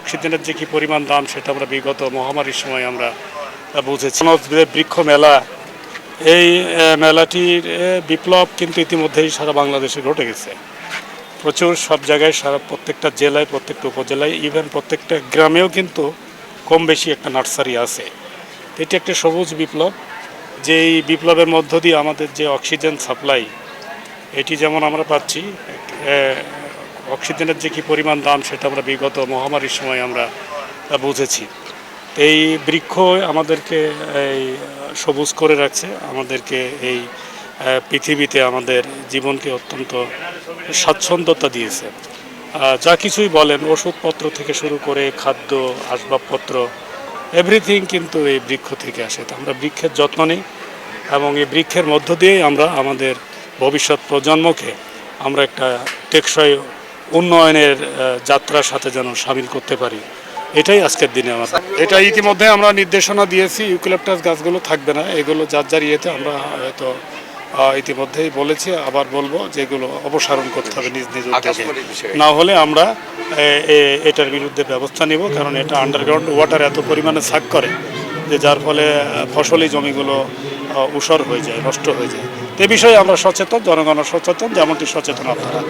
অক্সিজেনের যে কী পরিমাণ দাম সেটা আমরা বিগত মহামারীর সময় আমরা বুঝেছি। বৃক্ষ মেলা, এই মেলাটির বিপ্লব কিন্তু ইতিমধ্যেই সারা বাংলাদেশে ঘটে গেছে। প্রচুর সব জায়গায় সারা প্রত্যেকটা জেলায়, প্রত্যেকটা উপজেলায়, ইভেন প্রত্যেকটা গ্রামেও কিন্তু কম বেশি একটা নার্সারি আছে। এটি একটা সবুজ বিপ্লব, যে এই বিপ্লবের মধ্য দিয়ে আমাদের যে অক্সিজেন সাপ্লাই এটি যেমন আমরা পাচ্ছি, অক্সিজেনের যে কী পরিমাণ দাম সেটা আমরা বিগত মহামারীর সময় আমরা বুঝেছি। এই বৃক্ষ আমাদেরকে এই সবুজ করে রাখছে, আমাদেরকে এই পৃথিবীতে আমাদের জীবনকে অত্যন্ত স্বাচ্ছন্দ্যতা দিয়েছে। যা কিছুই বলেন, ওষুধপত্র থেকে শুরু করে খাদ্য, আসবাবপত্র, এভরিথিং কিন্তু এই বৃক্ষ থেকে আসে। তো আমরা বৃক্ষের যত্ন নিই এবং এই বৃক্ষের মধ্য দিয়েই আমরা আমাদের ভবিষ্যৎ প্রজন্মকে আমরা একটা টেকসই উন্নয়নের যাত্রার সাথে যেন সামিল করতে পারি, এটাই আজকের দিনে আমার। এটা ইতিমধ্যে আমরা নির্দেশনা দিয়েছি, ইউক্যালিপটাস গাছগুলো থাকবে না, এগুলো যার যার ইয়েতে আমরা হয়তো ইতিমধ্যেই বলেছি, আবার বলবো যে এগুলো অপসারণ করতে হবে নিজ নিজ উদ্যোগে। না হলে আমরা এটার বিরুদ্ধে ব্যবস্থা নিব, কারণ এটা আন্ডারগ্রাউন্ড ওয়াটার এত পরিমাণে সাক করে যে যার ফলে ফসলি জমিগুলো ঊষর হয়ে যায়, নষ্ট হয়ে যায়। এ বিষয়ে আমরা সচেতন, জনগণ সচেতন, যেমনটি সচেতন আপনারা।